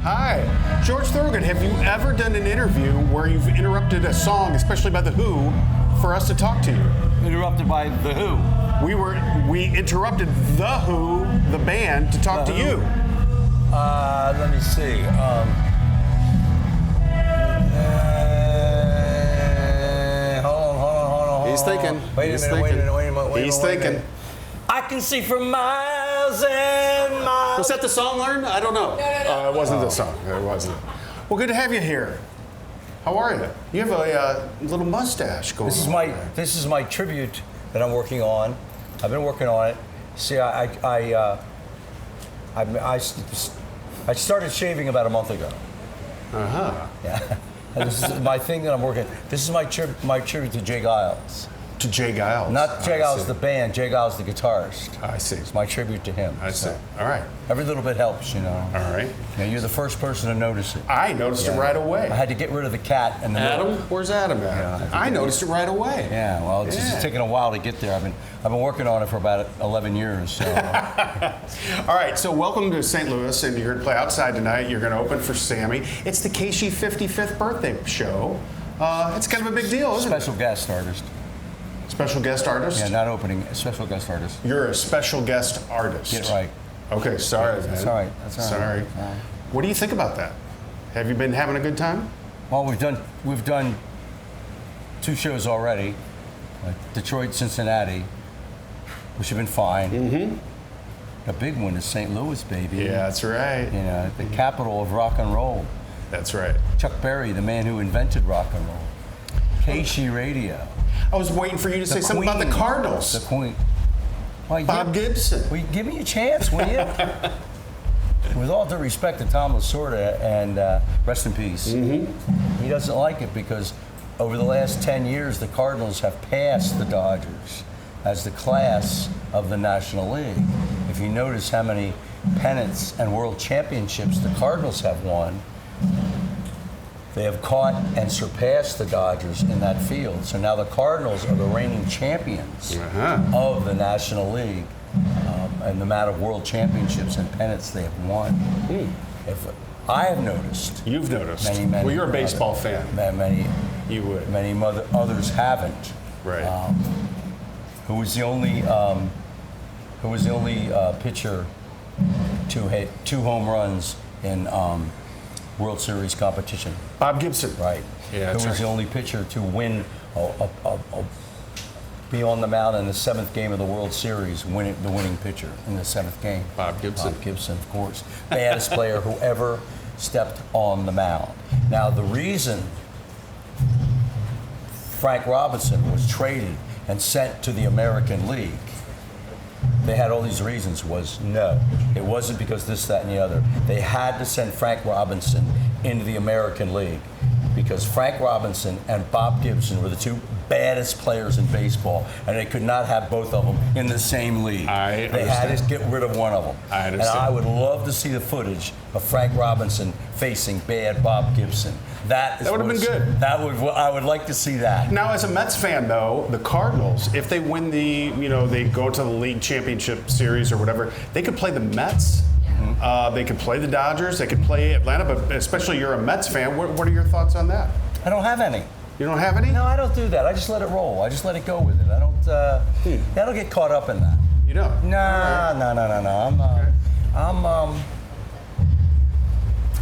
Hi, George Thorogood. Have you ever done an interview where you've interrupted a song, especially by The Who, for us to talk to you? Interrupted by The Who? We interrupted The Who, the band, to talk to you. Let me see. Hold on. He's thinking. Wait a minute. He's thinking. I can see for miles and miles. Was that the song, Learn? I don't know. No. It wasn't the song. It wasn't. Well, good to have you here. How are you? You have a little mustache going on. This is my tribute that I'm working on. I've been working on it. See, I started shaving about a month ago. Yeah. And this is my thing that I'm working. This is my tribute to Jay Giles. To Jay Giles. Not Jay Giles the band, Jay Giles the guitarist. I see. It's my tribute to him. I see. All right. Every little bit helps, you know. All right. Now, you're the first person to notice it. I noticed it right away. I had to get rid of the cat and the Adam? Where's Adam at? Yeah, I noticed it right away. Yeah, well, it's just taken a while to get there. I've been working on it for about 11 years. So. All right, so welcome to St. Louis, and you're going to play outside tonight. You're going to open for Sammy. It's the KSHE 55th birthday show. It's kind of a big deal, isn't it? Special guest artist. Special guest artist? Yeah, not opening. Special guest artist. You're a special guest artist. Get it right. Okay, sorry. That's all right. Sorry. What do you think about that? Have you been having a good time? Well, we've done 2 shows already, Detroit, Cincinnati, which have been fine. Mm-hmm. The big one is St. Louis, baby. Yeah, that's right. You know, the capital of rock and roll. That's right. Chuck Berry, the man who invented rock and roll. KSHE Radio. I was waiting for you to say something about the Cardinals. The Queen. Well, Bob Gibson. Give me a chance, will you? With all due respect to Tom Lasorda, and rest in peace, he doesn't like it because over the last 10 years, the Cardinals have passed the Dodgers as the class of the National League. If you notice how many pennants and world championships the Cardinals have won, they have caught and surpassed the Dodgers in that field. So now the Cardinals are the reigning champions of the National League and the amount of world championships and pennants they have won. If I have noticed. You've noticed. Many, well, you're a baseball fan. Many. You would. Many others haven't. Right. Who was the only pitcher to hit 2 home runs in World Series competition? Bob Gibson. Right. Yeah, Who was the only pitcher to win, be on the mound in the 7th game of the World Series, the winning pitcher in the 7th game? Bob Gibson. Bob Gibson, of course. Baddest player who ever stepped on the mound. Now, the reason Frank Robinson was traded and sent to the American League, they had all these reasons, was no. It wasn't because this, that, and the other. They had to send Frank Robinson into the American League because Frank Robinson and Bob Gibson were the 2 baddest players in baseball, and they could not have both of them in the same league. They had to get rid of one of them. I understand. And I would love to see the footage of Frank Robinson facing bad Bob Gibson. That would have been good. I would like to see that. Now, as a Mets fan, though, the Cardinals, if they win they go to the league championship series or whatever, they could play the Mets. They could play the Dodgers. They could play Atlanta. But especially you're a Mets fan. What are your thoughts on that? I don't have any. You don't have any? No, I don't do that. I just let it roll. I just let it go with it. I don't get caught up in that. You don't? No.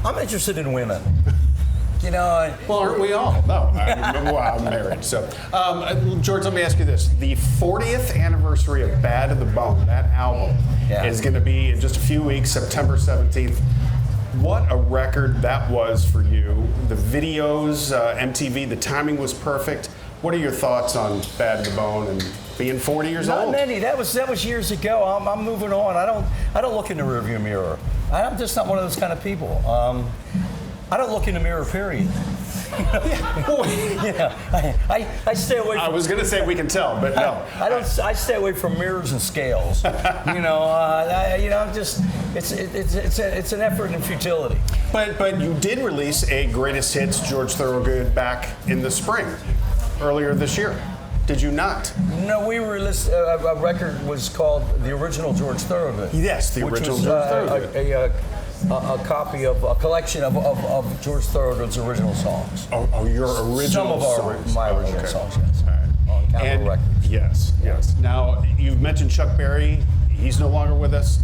I'm interested in women. You know. Well, aren't we all? No. I'm married. So, George, let me ask you this: the 40th anniversary of Bad to the Bone, that album, is going to be in just a few weeks, September 17th. What a record that was for you. The videos, MTV, the timing was perfect. What are your thoughts on Bad to the Bone and being 40 years old? Not many. That was years ago. I'm moving on. I don't look in the rearview mirror. I'm just not one of those kind of people. I don't look in the mirror, period. I stay away from. I was going to say we can tell, but no. I stay away from mirrors and scales. I'm just. It's an effort in futility. But you did release a greatest hits George Thorogood back in the spring, earlier this year. Did you not? No, we released a record was called The Original George Thorogood. Yes, The Original George Thorogood. a copy of a collection of George Thorogood's original songs. Oh, your original Some of songs. my original okay. songs, yes. All right. On Capitol And Records. yes. Now, you've mentioned Chuck Berry. He's no longer with us.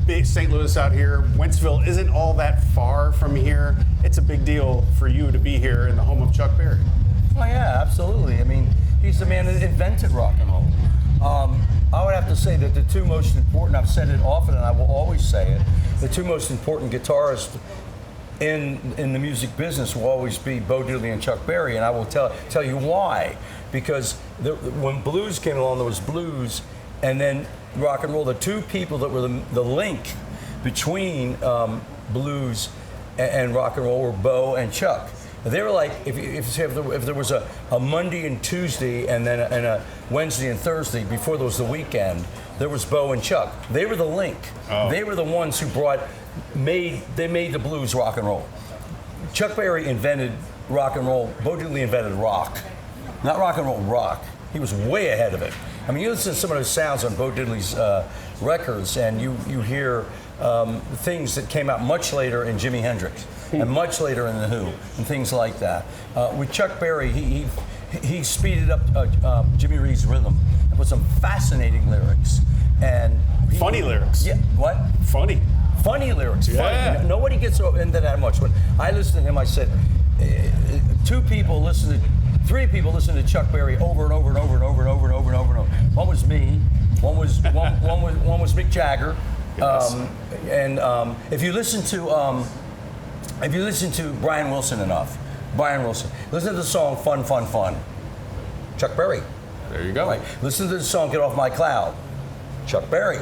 Big St. Louis out here. Wentzville isn't all that far from here. It's a big deal for you to be here in the home of Chuck Berry. Oh yeah, absolutely. I mean, he's the man that invented rock and roll. I would have to say that the two most important, I've said it often and I will always say it, the two most important guitarists in the music business will always be Bo Diddley and Chuck Berry, and I will tell you why. Because when blues came along, there was blues and then rock and roll. The two people that were the link between blues and rock and roll were Bo and Chuck. They were like, if there was a Monday and Tuesday and then a Wednesday and Thursday before there was the weekend, there was Bo and Chuck. They were the link. Oh. They were the ones who made the blues rock and roll. Chuck Berry invented rock and roll. Bo Diddley invented rock. Not rock and roll, rock. He was way ahead of it. I mean, you listen to some of those sounds on Bo Diddley's records and you hear things that came out much later in Jimi Hendrix and much later in The Who and things like that. With Chuck Berry, he speeded up Jimmy Reed's rhythm with some fascinating lyrics. And funny lyrics. Yeah, what? Funny lyrics. Yeah. Funny. Nobody gets into that much. When I listened to him, I said, three people listen to Chuck Berry over and over and over and over and over and over and over and over. One was me. One was Mick Jagger. Yes. If you listen to Brian Wilson enough, listen to the song "Fun, Fun, Fun." Chuck Berry. There you go. Right. Listen to the song "Get Off My Cloud." Chuck Berry.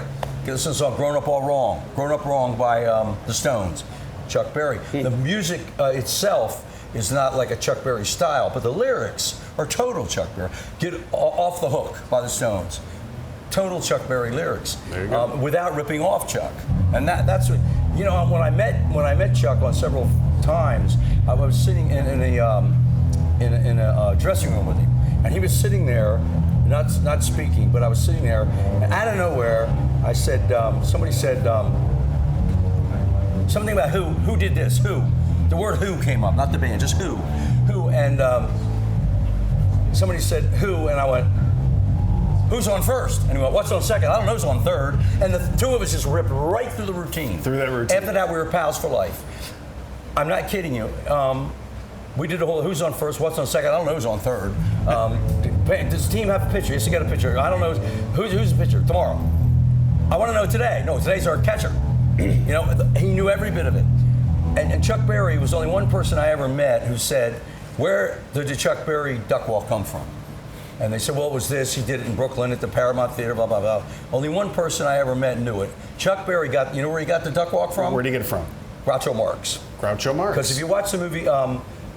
Listen to the song "Grown Up All Wrong." "Grown Up Wrong" by the Stones. Chuck Berry. The music itself is not like a Chuck Berry style, but the lyrics are total Chuck Berry. "Get Off the Hook" by the Stones. Total Chuck Berry lyrics. There you go. Without ripping off Chuck. And that's what, you know, when I met Chuck on several times, I was sitting in a dressing room with him, and he was sitting there, not speaking, but I was sitting there, and out of nowhere, I said, somebody said something about who did this, who. The word "who" came up, not the band, just who, and somebody said who, and I went, "Who's on first?" And he went, "What's on second?" "I don't know who's on third." And the two of us just ripped right through the routine. Through that routine. After that, we were pals for life. I'm not kidding you. We did the whole "who's on first, what's on second?" "I don't know who's on third." Does the team have a pitcher? Yes, you got a pitcher. "I don't know who's the pitcher tomorrow." "I want to know today." "No, today's our catcher." You know, he knew every bit of it. And Chuck Berry was only one person I ever met who said, "Where did the Chuck Berry duck walk come from?" And they said, "Well, it was this. He did it in Brooklyn at the Paramount Theater, blah, blah, blah." Only one person I ever met knew it. Chuck Berry you know where he got the duck walk from? Where'd he get it from? Groucho Marx. Groucho Marx. Because if you watch the movie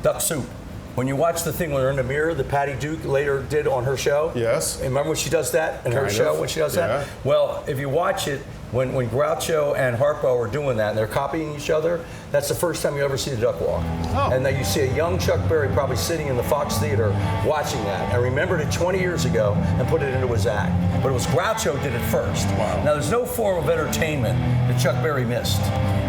Duck Soup, when you watch the thing when they're in the mirror that Patty Duke later did on her show. Yes. Remember when she does that in her Kind show of. when she does Yeah. that? Well, if you watch it, when Groucho and Harpo are doing that and they're copying each other, that's the first time you ever see the duck walk. Oh. And then you see a young Chuck Berry probably sitting in the Fox Theater watching that and remembered it 20 years ago and put it into his act. But it was Groucho did it first. Wow. Now there's no form of entertainment that Chuck Berry missed.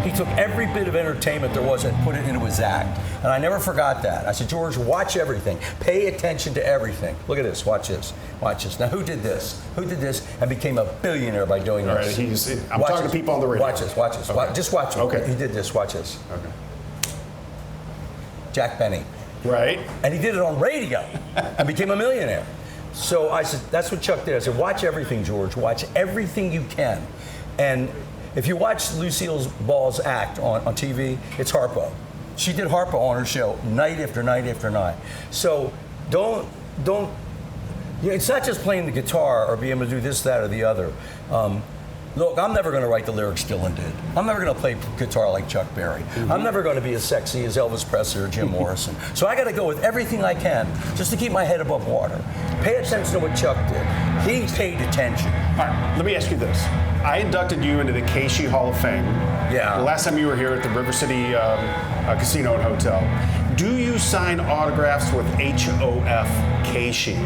He took every bit of entertainment there was and put it into his act. And I never forgot that. I said, "George, watch everything. Pay attention to everything. Look at this. Watch this. Watch this." Now, who did this? Who did this and became a billionaire by doing All this? right, I'm talking to people on the radio. Watch this. Watch this. Okay. Just watch it. Okay. He did this. Watch this. Okay. Jack Benny. Right. And he did it on radio and became a millionaire. So I said, that's what Chuck did. I said, watch everything, George. Watch everything you can. And if you watch Lucille Ball's act on TV, it's Harpo. She did Harpo on her show night after night after night. So don't. You know, it's not just playing the guitar or being able to do this, that, or the other. Look, I'm never going to write the lyrics Dylan did. I'm never going to play guitar like Chuck Berry. Mm-hmm. I'm never going to be as sexy as Elvis Presley or Jim Morrison. So I got to go with everything I can just to keep my head above water. Pay attention to what Chuck did. He paid attention. All right, let me ask you this. I inducted you into the KSHE Hall of Fame. Yeah. The last time you were here at the River City Casino and Hotel. Do you sign autographs with HOF KSHE?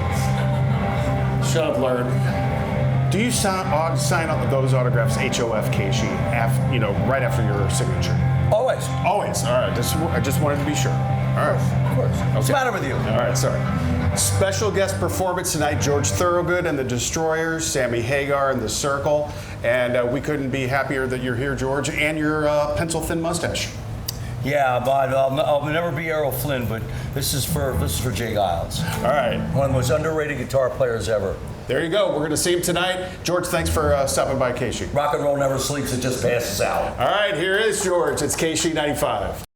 Should have learned. Do you sign up those autographs HOF KSHE, right after your signature? Always. Always. All right. I just wanted to be sure. All right. Of course. What's the matter with you? All right. Sorry. Special guest performance tonight: George Thorogood and the Destroyers, Sammy Hagar and the Circle, and we couldn't be happier that you're here, George, and your pencil thin mustache. Yeah, but I'll never be Errol Flynn, but this is for Jay Giles. All right. One of the most underrated guitar players ever. There you go. We're going to see him tonight. George, thanks for stopping by KSHE. Rock and roll never sleeps; it just passes out. All right, here is George. It's KSHE 95.